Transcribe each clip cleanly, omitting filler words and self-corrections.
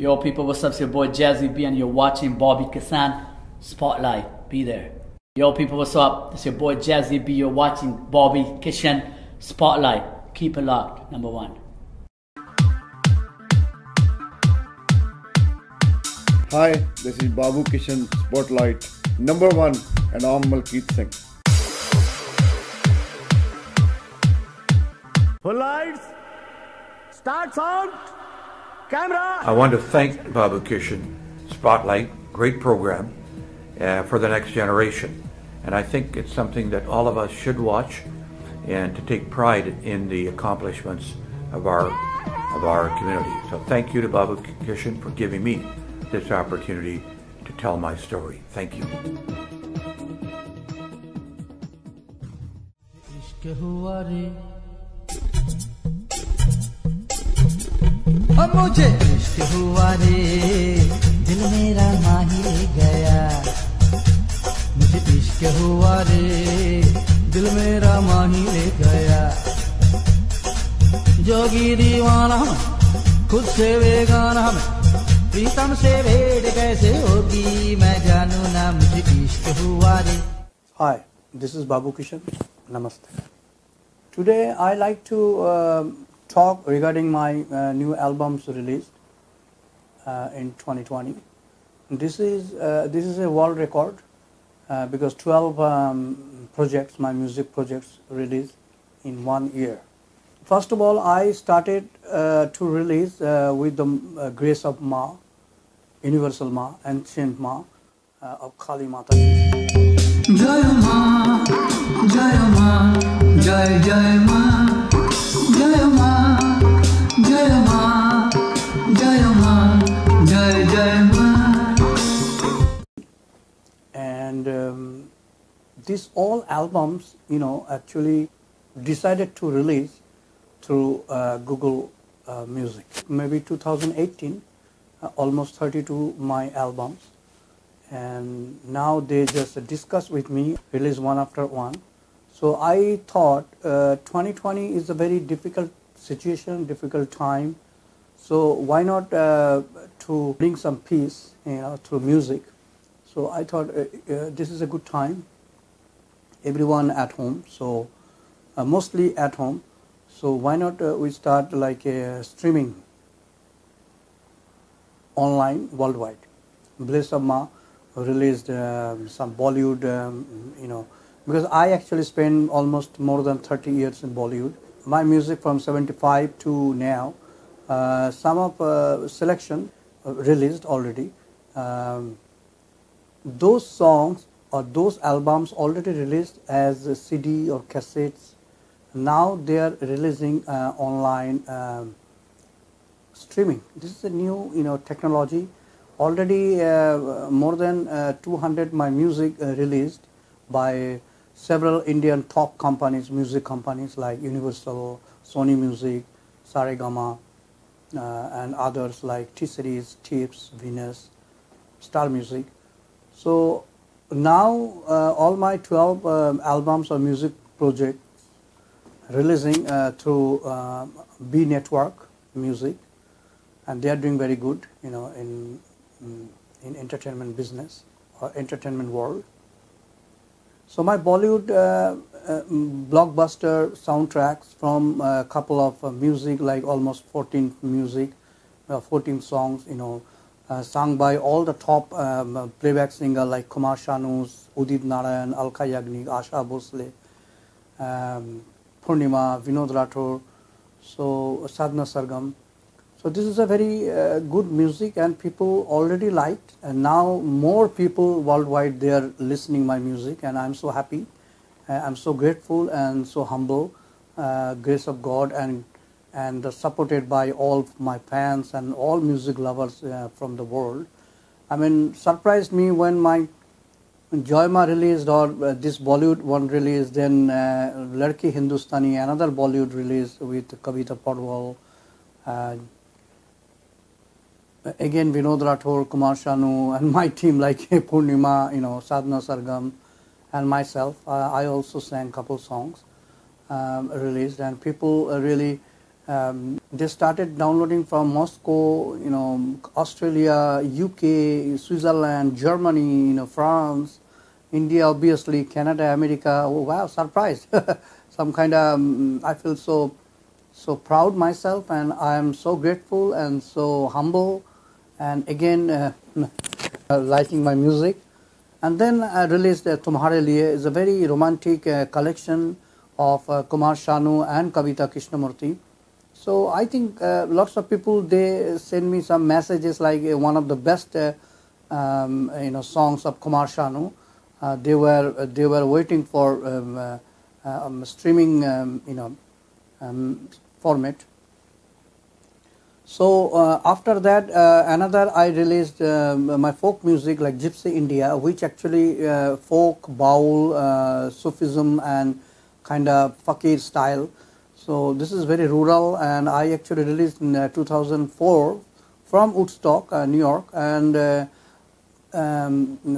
Yo people, what's up? It's your boy Jazzy B and you're watching BabuKishan's Spotlight. Be there. Yo people, what's up? It's your boy Jazzy B. You're watching BabuKishan's Spotlight. Keep it locked. Number one. Hi, this is BabuKishan's Spotlight. Number one, and I'm Malkeet Singh. Full lights, start sound, camera. I want to thank BabuKishan Spotlight, great program for the next generation. And I think it's something that all of us should watch and to take pride in the accomplishments of our community. So thank you to BabuKishan for giving me this opportunity to tell my story. Thank you. मुझे इश्क हुआ रे दिल मेरा माही गया मुझे इश्क हुआ रे दिल मेरा माही गया जोगी दीवाना खुद से बेगाना प्रीतम से भेंट कैसे होगी मैं जानू ना मुझे इश्क हुआ रे. Hi, this is BabuKishan. Namaste. Today I like to talk regarding my new albums released in 2020. This is a world record because 12 projects, my music projects, released in 1 year. First of all, I started to release with the grace of Ma, Universal Ma, Ancient Ma of Kali Mata. Jai Ma, Jai Ma, Jai Jai Ma, Jai Ma, Jai Ma, Jai Ma, Jai Jai Ma. And these all albums, actually decided to release through Google Music. Maybe 2018, almost 32 my albums. And now they just discuss with me, release one after one. So I thought 2020 is a very difficult situation, difficult time. So why not to bring some peace, through music. So I thought this is a good time. Everyone at home, so mostly at home. So why not we start like a streaming online worldwide. Bliss of Ma released some Bollywood, because I actually spent almost more than 30 years in Bollywood. My music from 75 to now, some of selection released already. Those songs or those albums already released as a CD or cassettes. Now they are releasing online streaming. This is a new, technology. Already more than 200 my music released by several Indian top companies, music companies like Universal, Sony Music, Saregama, and others like T-Series, Tips, Venus, Star Music. So now all my 12 albums or music projects releasing through B Network Music, and they are doing very good, in entertainment business or entertainment world. So my Bollywood blockbuster soundtracks from a couple of music, like almost 14 songs, sung by all the top playback singer like Kumar Sanu, Udit Narayan, Alka Yagnik, Asha Bhosle, Purnima, Vinod Rathore, so Sadhna Sargam. So this is a very good music and people already liked, and now more people worldwide they are listening my music, and I'm so happy, I'm so grateful and so humble, grace of God and supported by all my fans and all music lovers from the world. I mean, surprised me when my Joyma released or this Bollywood one released, then Ladki Hindustani, another Bollywood release with Kavita Padwal. Again, Vinod Rathore, Kumar Sanu, and my team like Purnima, Sadhna Sargam, and myself. I also sang a couple songs released, and people really They started downloading from Moscow, Australia, UK, Switzerland, Germany, France, India, obviously, Canada, America. Oh, wow, surprised. Some kind of, I feel so proud myself, and I am so grateful and so humble, and again liking my music. And then I released Tumhare Liye. Is a very romantic collection of Kumar Sanu and Kavita Krishnamurti. So I think lots of people, they send me some messages like one of the best songs of Kumar Sanu. They were waiting for streaming format. So after that, another I released my folk music like Gypsy India, which actually folk, baul, Sufism and kind of fakir style. So this is very rural, and I actually released in 2004 from Woodstock, New York, and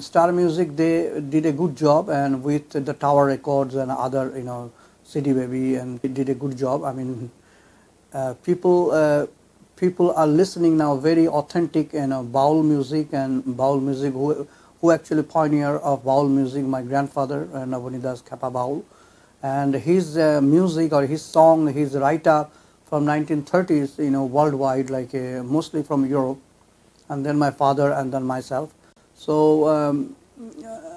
Star Music, they did a good job, and with the Tower Records and other, CD Baby, and it did a good job. I mean, people are listening now very authentic, baul music, and baul music who actually pioneer of baul music, my grandfather, Navanidas Kappa Baul. And his music or his song, his write-up from 1930s, worldwide, like mostly from Europe, and then my father, and then myself. So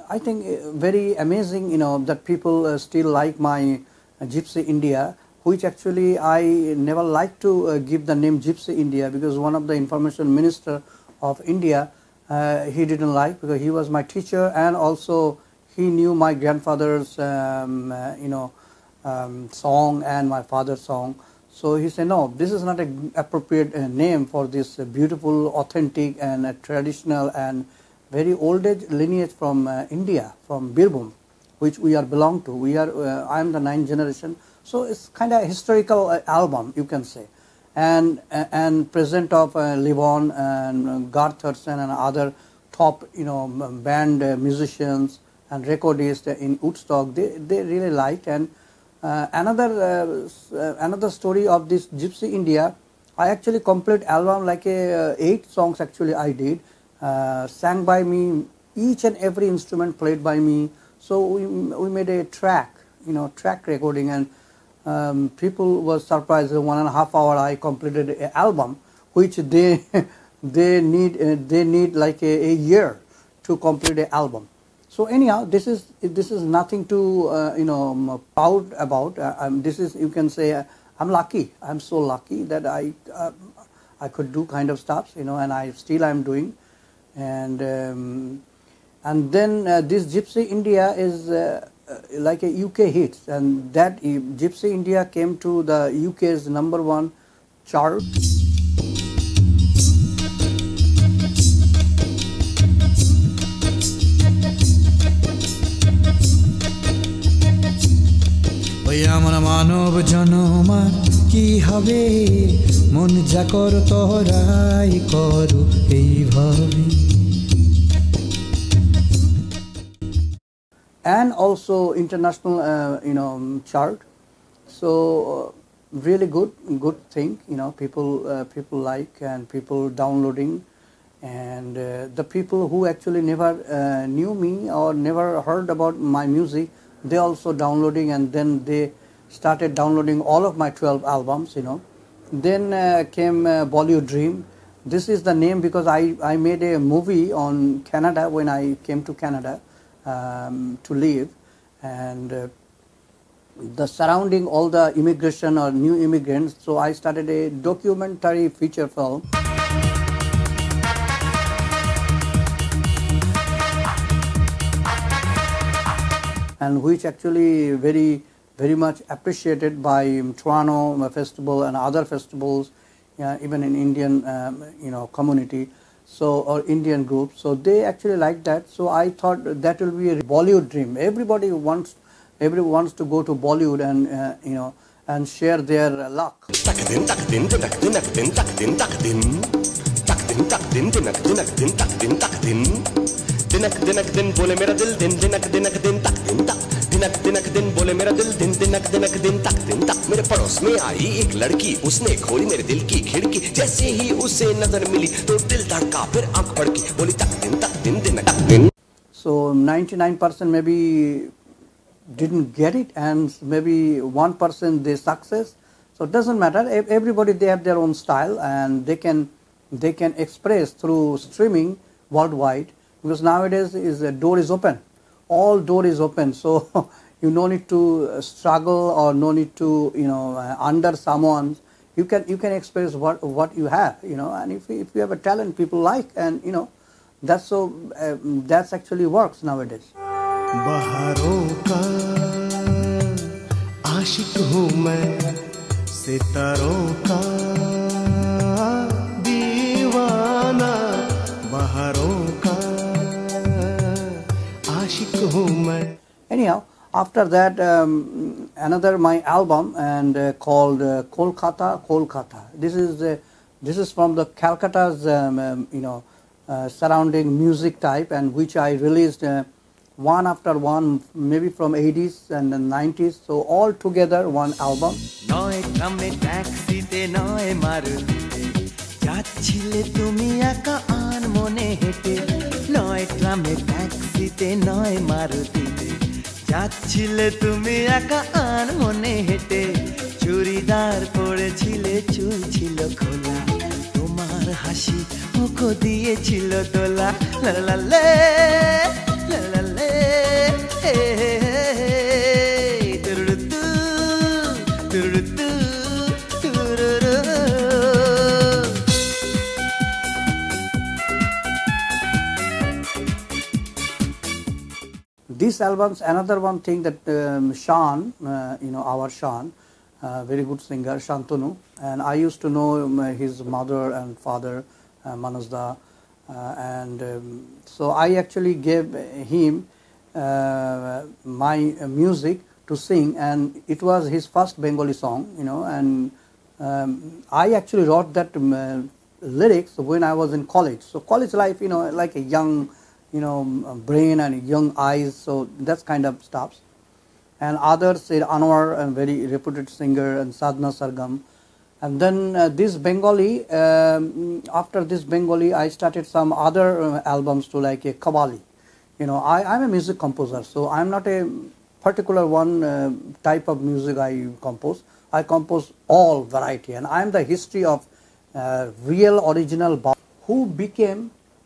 I think very amazing, that people still like my Gypsy India, which actually I never like to give the name Gypsy India, because one of the information minister of India, he didn't like, because he was my teacher, and also he knew my grandfather's song and my father's song. So he said, no, this is not an appropriate name for this beautiful, authentic and traditional and very old age lineage from India, from Birbhum, which we are belong to. I am the 9th generation. So it's kind of a historical album, you can say. And present of Levon and Garth Thurston and other top, band musicians and recordists in Woodstock, they really liked. And another story of this Gypsy India, I actually complete album like 8 songs actually I did, sang by me, each and every instrument played by me. So we made a track, track recording, and people were surprised. 1.5 hours I completed an album, which they need like a year to complete an album. So anyhow, this is nothing to proud about. This is, you can say, I'm lucky. I'm so lucky that I could do kind of stuff, and I'm doing, and then this Gypsy India is like a UK hit, and that Gypsy India came to the UK's #1 chart. ওই আমার মানব জনমার কি হবে মন যা কর তোরাই করো এইভাবে. And also international chart. So really good thing, people like, and people downloading, and the people who actually never knew me or never heard about my music, they also downloading, and then they started downloading all of my 12 albums. Then came Bollywood Dream. This is the name because I made a movie on Canada when I came to Canada to live, and the surrounding all the immigration or new immigrants. So I started a documentary feature film. And which actually very much appreciated by Toronto Festival and other festivals, even in Indian community, so or Indian groups. So they actually liked that. So I thought that will be a Bollywood dream. Everybody wants to go to Bollywood and share their luck. दिनक दिन बोले मेरा दिल, दिन दिनक दिन तक मेरे पड़ोस में आई एक लड़की, उसने खोली मेरे दिल की खिड़की। जैसे ही उसे नजर मिली तो दिल धड़का, फिर आंख भड़की, बोली तक दिन दिनक दिन। So 99% maybe didn't get it, and maybe 1% they success. So it doesn't matter. Everybody, they have their own style, and they can express through streaming worldwide, because nowadays the door is open. All door is open. So you no need to struggle or no need to under someone. You can express what you have, and if you have a talent, people like, and that's actually works nowadays. बहारों का आशिक हूँ मैं, सितारों का दीवाना, बहारों का आशिक हूँ मैं. Anyhow, after that, another my album and called Kolkata. This is from the Calcutta's surrounding music type, and which I released one after one, maybe from 80s and the 90s. So all together one album. নয় ট্রামে ট্যাক্সিতে নয় মারুতিতে যাচ্ছিলে তুমি একা আন মনে হেঁটে, নয় ট্রামে ট্যাক্সিতে নয় মারুতিতে যাচ্ছিলে তুমি একা আন মনে হেঁটে, চুড়িদার পরেছিলে চুল ছিল খোলা, তোমার হাসি মুখ দিয়েছিল দোলা, লা লা লে লা লা লে তুরুতু তুরুতু তুরুরু. These albums, another one thing that Shan, our Shan, very good singer, Shantanu, and I used to know his mother and father, Manasda, and so I actually gave him my music to sing, and it was his first Bengali song, and I actually wrote that lyrics when I was in college. So college life, like a young, brain and young eyes, so that's kind of stuff. And others said Anwar, a very reputed singer, and Sadhna Sargam. And then this Bengali, after this Bengali, I started some other albums to like a Qawwali. I'm a music composer, so I'm not a particular one type of music I compose. I compose all variety, and I'm the history of real original who became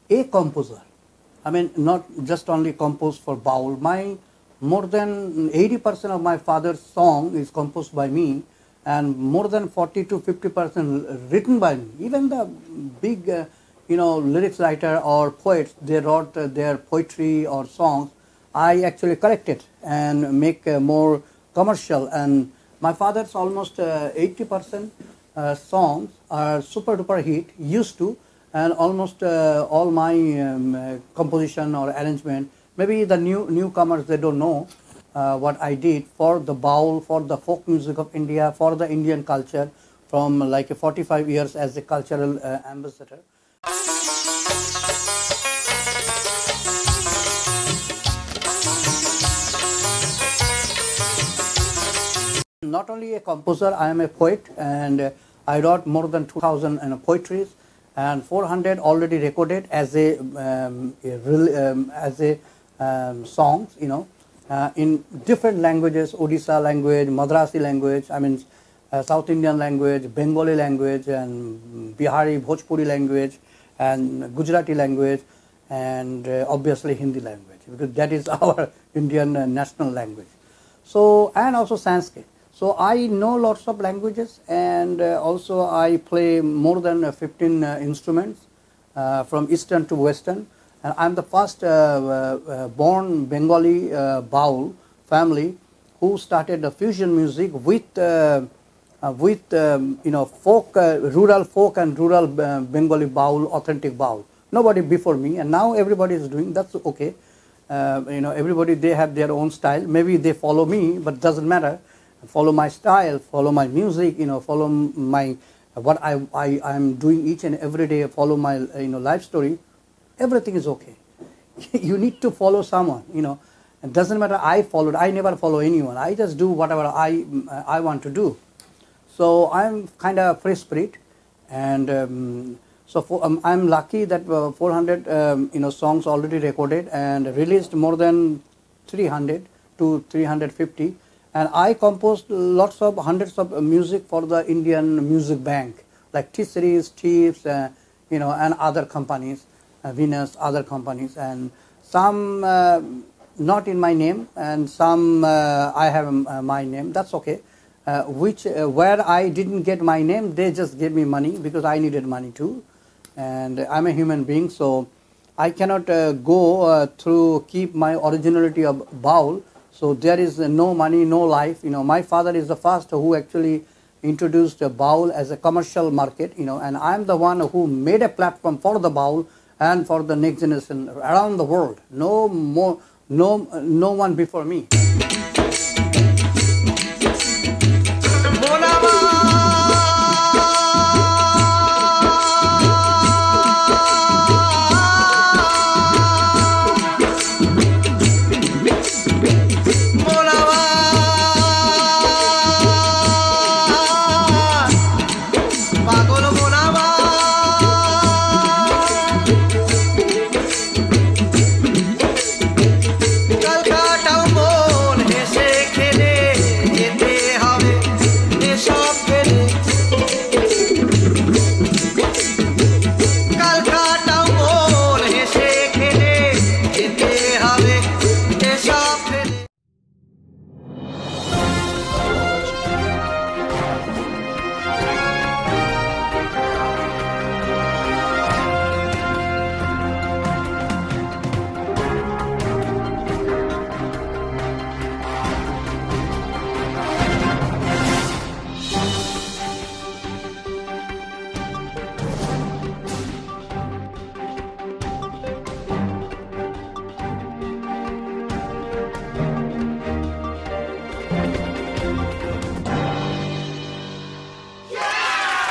a composer. I mean, not just only composed for Baul. More than 80% of my father's song is composed by me, and more than 40 to 50% written by me. Even the big, lyrics writer or poets, they wrote their poetry or songs. I actually correct it and make more commercial. And my father's almost 80% songs are super duper hit, used to, and almost all my composition or arrangement. Maybe the newcomers, they don't know what I did for the Baul, for the folk music of India, for the Indian culture, from like 45 years as a cultural ambassador. Not only a composer, I am a poet, and I wrote more than 2,000 poetries, and 400 already recorded as a songs, in different languages: Odisha language, Madrasi language, South Indian language, Bengali language, and Bihari, Bhojpuri language, and Gujarati language, and obviously Hindi language, because that is our Indian national language. So, and also Sanskrit. So I know lots of languages, and also I play more than 15 instruments from Eastern to Western. And I'm the first born Bengali Baul family who started the fusion music with folk, rural folk and rural Bengali Baul, authentic Baul. Nobody before me, and now everybody is doing. That's okay. Everybody, they have their own style. Maybe they follow me, but doesn't matter. Follow my style, follow my music, follow my what I'm doing each and every day. Follow my life story. Everything is okay. You need to follow someone, It doesn't matter I followed, I never follow anyone. I just do whatever I want to do. So I'm kind of free spirit, and I'm lucky that 400 songs already recorded and released, more than 300 to 350, and I composed hundreds of music for the Indian Music Bank, like T-Series, Chiefs, and other companies, Venus, other companies, and some not in my name, and some I have my name. That's okay. Where I didn't get my name, they just gave me money because I needed money too, and I'm a human being, so I cannot go through keep my originality of baul. So there is no money, no life. My father is the first who actually introduced baul as a commercial market. And I'm the one who made a platform for the baul and for the next generation around the world. No one before me.